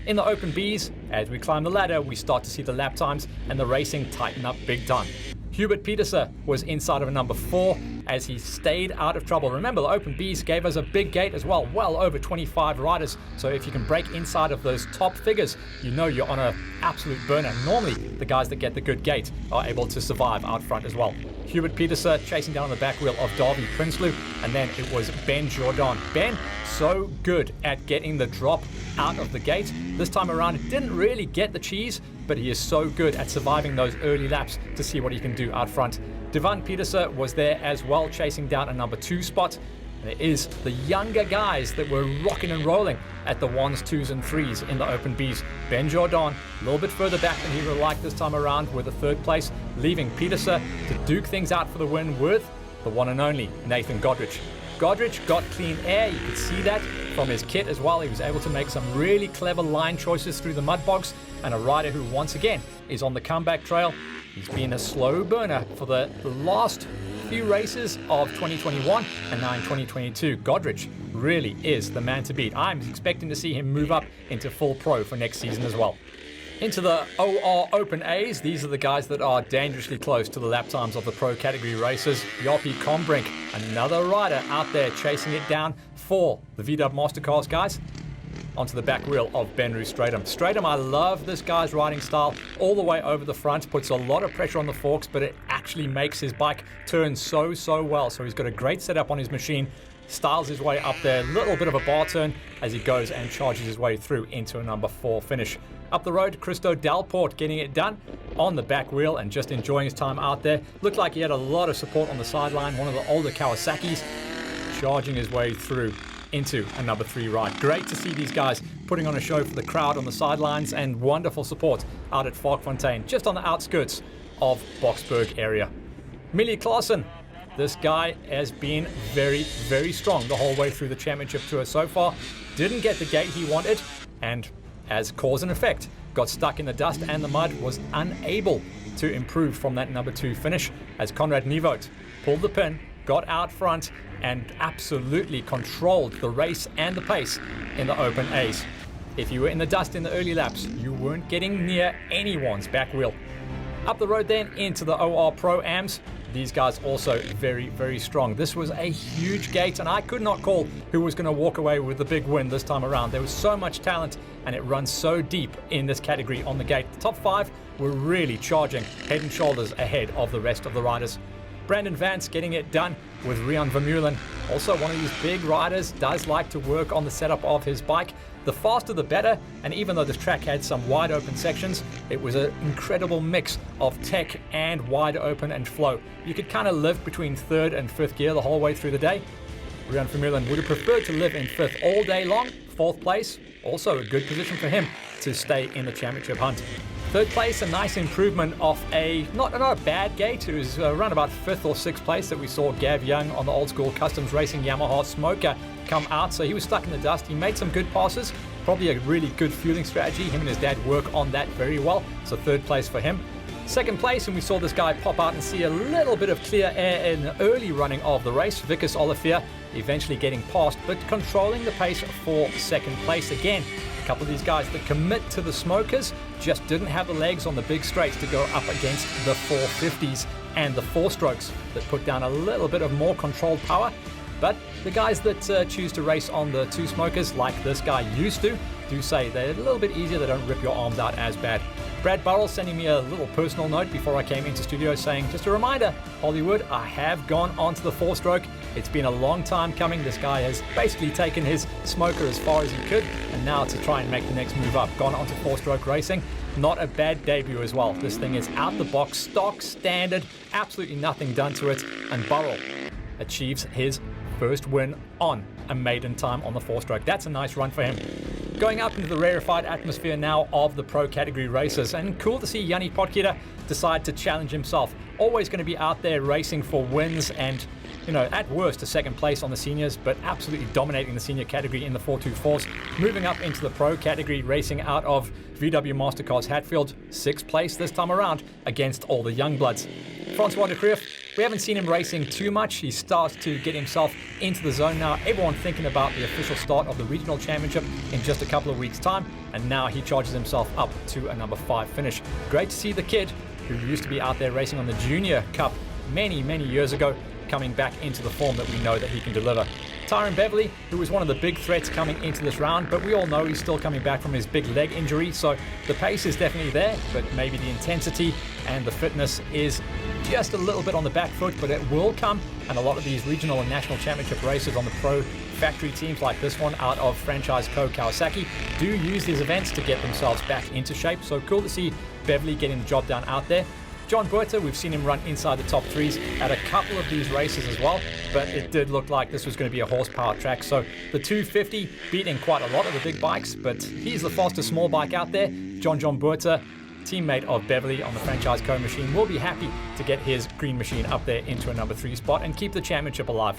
In the Open Bs, as we climb the ladder, we start to see the lap times and the racing tighten up big time. Hubert Petersen was inside of a number 4 as he stayed out of trouble. Remember, the Open Bs gave us a big gate as well over 25 riders. So if you can break inside of those top figures, you know you're on an absolute burner. Normally, the guys that get the good gate are able to survive out front as well. Hubert Petersen chasing down on the back wheel of Darby Prinsloo, and then it was Ben Jourdan. Ben, so good at getting the drop out of the gate. This time around, it didn't really get the cheese, but he is so good at surviving those early laps to see what he can do out front. Devan Petersen was there as well, chasing down a number 2 spot. And it is the younger guys that were rocking and rolling at the 1s, 2s, and 3s in the Open Bs. Ben Jourdan, a little bit further back than he would have liked this time around with a 3rd place, leaving Petersen to duke things out for the win with the one and only Nathan Godrich. Godrich got clean air, you could see that from his kit as well. He was able to make some really clever line choices through the mud bogs, and a rider who once again is on the comeback trail. He's been a slow burner for the last few races of 2021 and now in 2022. Godrich really is the man to beat. I'm expecting to see him move up into full pro for next season as well. Into the OR Open A's, these are the guys that are dangerously close to the lap times of the pro category races. Joppie Combrink, another rider out there chasing it down for the VW Mastercars guys. Onto the back wheel of Benru Stratum. Stratum, I love this guy's riding style. All the way over the front, puts a lot of pressure on the forks, but it actually makes his bike turn so well. So he's got a great setup on his machine. Styles his way up there, little bit of a bar turn as he goes and charges his way through into a number 4 finish. Up the road, Christo Dalport getting it done on the back wheel and just enjoying his time out there. Looked like he had a lot of support on the sideline, one of the older Kawasaki's, charging his way through into a number 3 ride. Great to see these guys putting on a show for the crowd on the sidelines, and wonderful support out at Varkfontein, just on the outskirts of Boksburg area. Millie Claassen This guy has been very, very strong the whole way through the championship tour so far. Didn't get the gate he wanted, and as cause and effect, got stuck in the dust and the mud, was unable to improve from that number 2 finish as Conrad Nievoet pulled the pin, got out front, and absolutely controlled the race and the pace in the open A's. If you were in the dust in the early laps, you weren't getting near anyone's back wheel. Up the road then into the OR Pro-Ams. These guys also very, very strong. This was a huge gate, and I could not call who was going to walk away with the big win this time around. There was so much talent, and it runs so deep in this category on the gate. The top 5 were really charging head and shoulders ahead of the rest of the riders. Brandon Vance getting it done with Rian Vermeulen. Also one of these big riders, does like to work on the setup of his bike. The faster the better, and even though this track had some wide open sections, it was an incredible mix of tech and wide open and flow. You could kind of live between 3rd and 5th gear the whole way through the day. Rian Vermeulen would have preferred to live in 5th all day long. 4th place, also a good position for him to stay in the championship hunt. 3rd place, a nice improvement off a not a bad gate. It was around about 5th or 6th place that we saw Gav Young on the old school customs racing Yamaha Smoker come out. So he was stuck in the dust. He made some good passes, probably a really good fueling strategy. Him and his dad work on that very well. So 3rd place for him. 2nd place, and we saw this guy pop out and see a little bit of clear air in the early running of the race. Vickers Olivier eventually getting past, but controlling the pace for 2nd place again. A couple of these guys that commit to the smokers just didn't have the legs on the big straights to go up against the 450s and the 4-strokes that put down a little bit of more controlled power. But the guys that choose to race on the 2 smokers, like this guy used to, do say they're a little bit easier, they don't rip your arms out as bad. Brad Burrell sending me a little personal note before I came into studio saying, just a reminder, Hollywood, I have gone onto the 4-stroke. It's been a long time coming. This guy has basically taken his smoker as far as he could, and now to try and make the next move up, gone onto 4-stroke racing. Not a bad debut as well. This thing is out the box, stock, standard, absolutely nothing done to it, and Burrell achieves his first win on a maiden time on the 4-stroke. That's a nice run for him. Going up into the rarefied atmosphere now of the pro category races, and cool to see Yanni Potgieter decide to challenge himself. Always going to be out there racing for wins and, you know, at worst a 2nd place on the seniors, but absolutely dominating the senior category in the 424s. Moving up into the pro category, racing out of VW Mastercars Hatfield, 6th place this time around against all the young bloods. Francois de Cruyff, we haven't seen him racing too much. He starts to get himself into the zone now. Everyone thinking about the official start of the regional championship in just a couple of weeks' time, and now he charges himself up to a number 5 finish. Great to see the kid who used to be out there racing on the Junior Cup many, many years ago coming back into the form that we know that he can deliver. Tyron Beverly, who was one of the big threats coming into this round, but we all know he's still coming back from his big leg injury, so the pace is definitely there, but maybe the intensity and the fitness is just a little bit on the back foot, but it will come. And a lot of these regional and national championship races on the pro factory teams like this one out of Franchise Co. Kawasaki do use these events to get themselves back into shape, so cool to see Beverly getting the job done out there. John Buerta, we've seen him run inside the top 3s at a couple of these races as well, but it did look like this was going to be a horsepower track. So the 250 beating quite a lot of the big bikes, but he's the fastest small bike out there. John Buerta, teammate of Beverly on the Franchise Co machine, will be happy to get his green machine up there into a number 3 spot and keep the championship alive.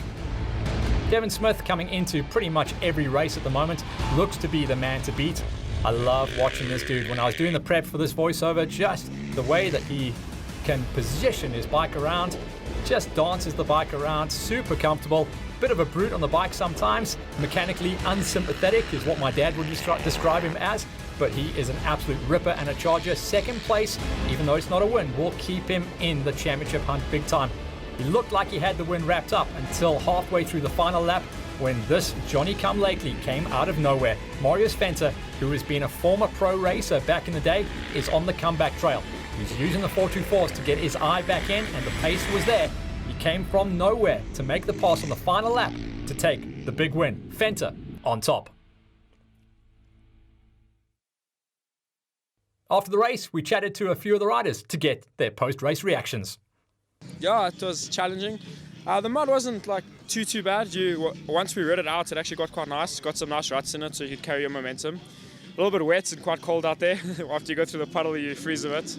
Devin Smith coming into pretty much every race at the moment, looks to be the man to beat. I love watching this dude. When I was doing the prep for this voiceover, just the way that he can position his bike around, just dances the bike around, super comfortable, bit of a brute on the bike sometimes, mechanically unsympathetic is what my dad would describe him as, but he is an absolute ripper and a charger. 2nd place, even though it's not a win, will keep him in the championship hunt big time. He looked like he had the win wrapped up until halfway through the final lap when this Johnny-come-lately came out of nowhere. Marius Venter, who has been a former pro racer back in the day, is on the comeback trail. He's using the 424s to get his eye back in, and the pace was there. He came from nowhere to make the pass on the final lap to take the big win. Venter on top. After the race, we chatted to a few of the riders to get their post-race reactions. Yeah, it was challenging. The mud wasn't like too bad. Once we rid it out, it actually got quite nice. Got some nice ruts in it, so you could carry your momentum. A little bit wet and quite cold out there. After you go through the puddle, you freeze a bit.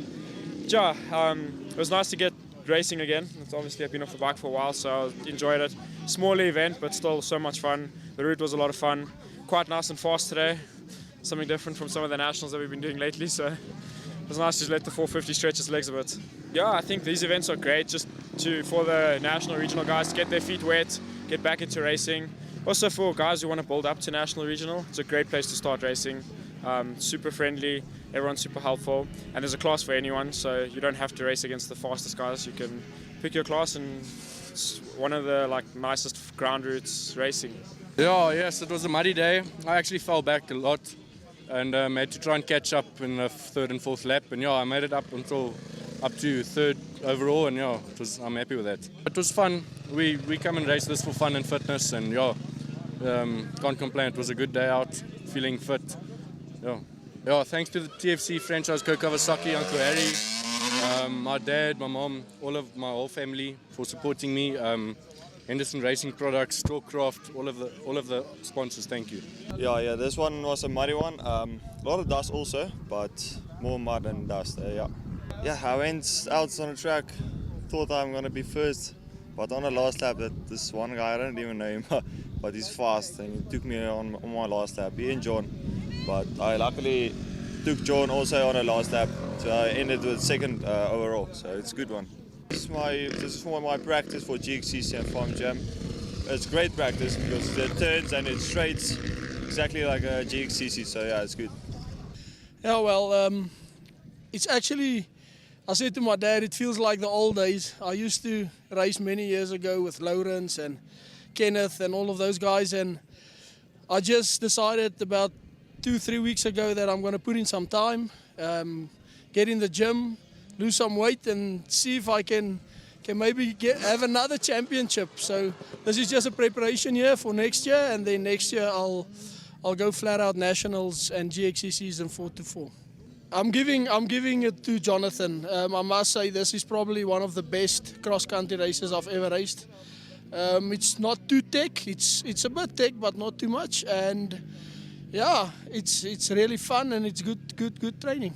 Yeah, it was nice to get racing again. It's obviously I've been off the bike for a while, so I enjoyed it. Small event, but still so much fun. The route was a lot of fun. Quite nice and fast today. Something different from some of the nationals that we've been doing lately, so it was nice to let the 450 stretch its legs a bit. Yeah, I think these events are great just for the national, regional guys to get their feet wet, get back into racing. Also for guys who want to build up to national, regional, it's a great place to start racing. Super friendly, everyone's super helpful, and there's a class for anyone, so you don't have to race against the fastest guys. You can pick your class, and it's one of the nicest ground routes racing. Yeah, yes, it was a muddy day. I actually fell back a lot and had to try and catch up in the third and fourth lap, and yeah, I made it up to third overall, and yeah, I'm happy with that. It was fun. We come and race this for fun and fitness, and yeah, can't complain. It was a good day out, feeling fit. Yeah, thanks to the TFC franchise, Co Kawasaki, Uncle Harry, my dad, my mom, my whole family for supporting me. Henderson Racing Products, Talkcraft, all of the sponsors, thank you. Yeah, this one was a muddy one. A lot of dust also, but more mud and dust. Yeah, I went out on the track, thought I'm gonna be first, but on the last lap, this one guy, I don't even know him, but he's fast, and he took me on my last lap. He and John, but I luckily took John also on the last lap, so I ended with second overall. So it's a good one. This is for my practice for GXCC and Farm Jam. It's great practice because the turns and it's straights exactly like a GXCC, so yeah, it's good. Yeah, well, it's actually, I said to my dad, it feels like the old days. I used to race many years ago with Lawrence and Kenneth and all of those guys, and I just decided about 2-3 weeks ago that I'm going to put in some time, get in the gym, lose some weight, and see if I can maybe have another championship. So this is just a preparation year for next year, and then next year I'll go flat out nationals and GXCCs and 4x4. I'm giving it to Jonathan. I must say this is probably one of the best cross-country races I've ever raced. It's not too tech. It's a bit tech, but not too much. And yeah, it's really fun, and it's good training.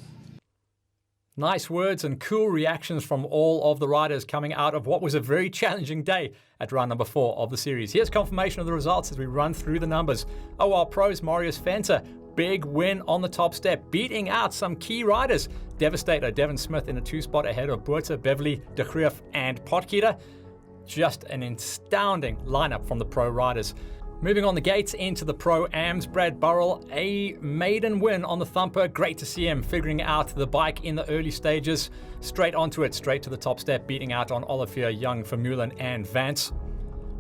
Nice words and cool reactions from all of the riders coming out of what was a very challenging day at round number 4 of the series. Here's confirmation of the results as we run through the numbers. OR Pros, Marius Venter, big win on the top step, beating out some key riders. Devastator, Devin Smith in a 2 spot ahead of Buerta, Beverly, De Grief and Potgieter. Just an astounding lineup from the pro riders. Moving on the gates into the Pro-Ams, Brad Burrell, a maiden win on the Thumper. Great to see him figuring out the bike in the early stages. Straight onto it, straight to the top step, beating out on Olivier, Young, Vermeulen and Vance.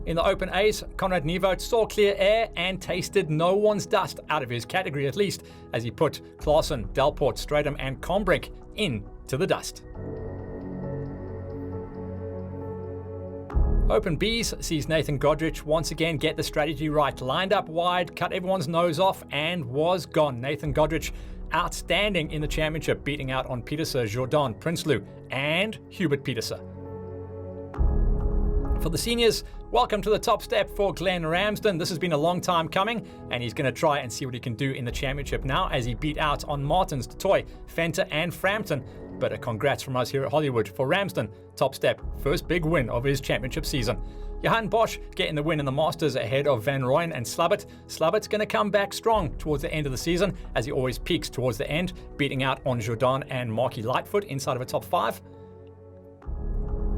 In the Open A's, Conrad Nievoet saw clear air and tasted no one's dust, out of his category at least, as he put Klaassen, Delport, Stratum and Combrink into the dust. Open B's sees Nathan Godrich once again get the strategy right. Lined up wide, cut everyone's nose off, and was gone. Nathan Godrich outstanding in the championship, beating out on Pieterse, Jourdan, Prinsloo, and Hubert Pieterse. For the seniors, welcome to the top step for Glenn Ramsden. This has been a long time coming, and he's going to try and see what he can do in the championship now as he beat out on Martins, Toy, Fenter, and Frampton. But a congrats from us here at Hollywood for Ramsden. Top step, first big win of his championship season. Johan Bosch getting the win in the Masters ahead of Van Rooyen and Slubbert. Slubbert's going to come back strong towards the end of the season, as he always peaks towards the end, beating out on Jourdan and Marky Lightfoot inside of a top 5.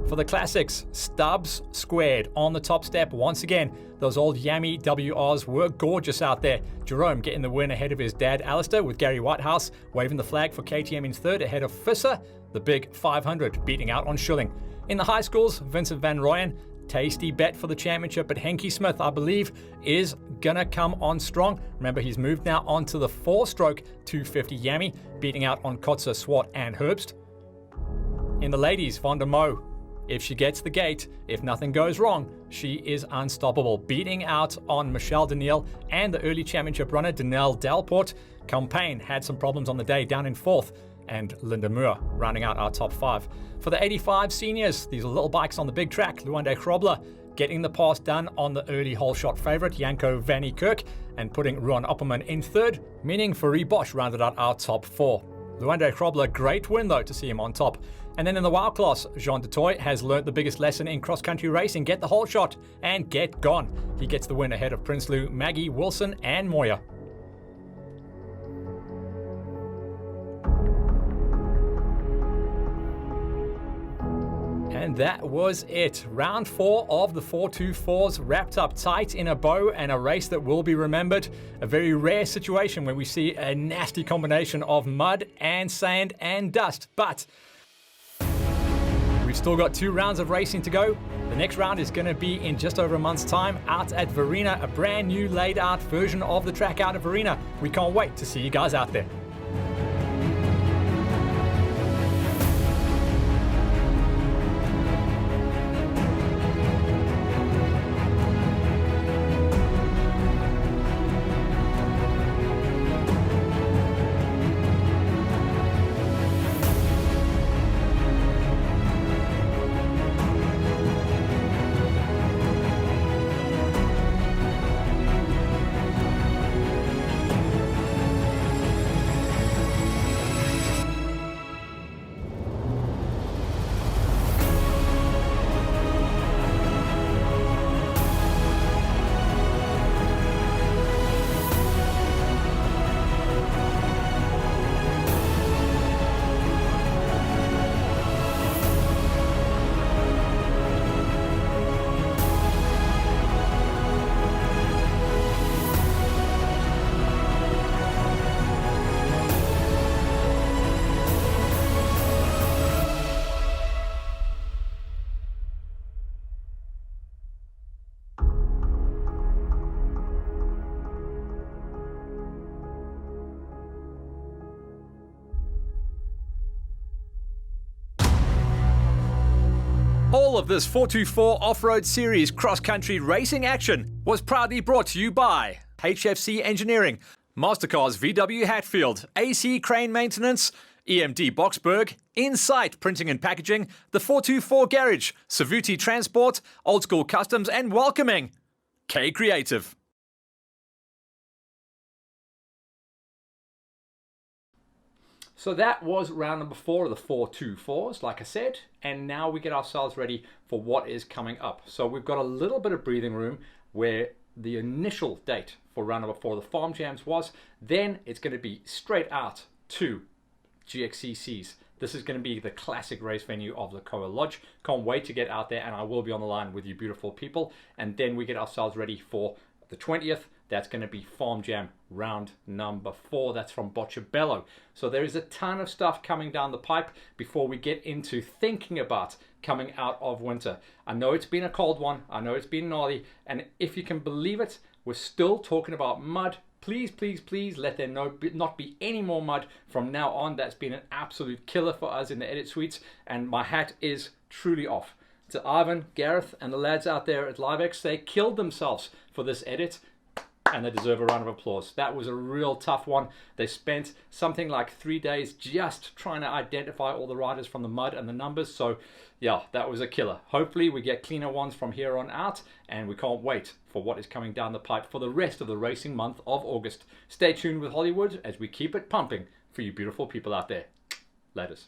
For the classics, Stubbs squared on the top step once again. Those old Yami WRs were gorgeous out there. Jerome getting the win ahead of his dad Alistair, with Gary Whitehouse waving the flag for KTM in third ahead of Fisser, the big 500 beating out on Schilling. In the high schools, Vincent Van Rooyen, tasty bet for the championship, but Henke Smith, I believe, is gonna come on strong. Remember, he's moved now onto the 4-stroke 250 Yami, beating out on Kotze, Swart and Herbst. In the ladies, Van der Moe, if she gets the gate, if nothing goes wrong, she is unstoppable, beating out on Michelle Daniel and the early championship runner Danelle Delport. Campaign had some problems on the day, down in 4th, and Linda Moore rounding out our top 5. For the 85 seniors, these are little bikes on the big track. Luande Grobler getting the pass done on the early hole shot favourite Janko Van Kirk and putting Ruan Opperman in third, meaning Farie Bosch rounded out our top 4. Luanda Krobler, great win though to see him on top. And then in the wild class, Jean Dutoit has learnt the biggest lesson in cross-country racing: get the whole shot and get gone. He gets the win ahead of Prinsloo, Maggie, Wilson and Moya. And that was it. Round 4 of the 424s wrapped up tight in a bow, and a race that will be remembered. A very rare situation where we see a nasty combination of mud and sand and dust. But we've still got 2 rounds of racing to go. The next round is going to be in just over a month's time out at Verena, a brand new laid out version of the track out at Verena. We can't wait to see you guys out there. All of this 424 Off-Road Series cross-country racing action was proudly brought to you by HFC Engineering, Mastercars VW Hatfield, AC Crane Maintenance, EMD Boxburg, Insight Printing and Packaging, the 424 Garage, Savuti Transport, Old School Customs, and welcoming K Creative. So that was round number 4 of the 424s, like I said, and now we get ourselves ready for what is coming up. So we've got a little bit of breathing room where the initial date for round number 4 of the Farm Jams was. Then it's going to be straight out to GXCCs. This is going to be the classic race venue of the Koa Lodge. Can't wait to get out there, and I will be on the line with you beautiful people. And then we get ourselves ready for the 20th. That's going to be Farm Jam round number 4. That's from Boccabello. So there is a ton of stuff coming down the pipe before we get into thinking about coming out of winter. I know it's been a cold one. I know it's been gnarly. And if you can believe it, we're still talking about mud. Please, please, please let there not be any more mud from now on. That's been an absolute killer for us in the edit suites. And my hat is truly off to Ivan, Gareth, and the lads out there at Live-X. They killed themselves for this edit, and they deserve a round of applause. That was a real tough one. They spent something like 3 days just trying to identify all the riders from the mud and the numbers. So yeah, that was a killer. Hopefully we get cleaner ones from here on out, and we can't wait for what is coming down the pipe for the rest of the racing month of August. Stay tuned with Hollywood as we keep it pumping for you beautiful people out there. Laters.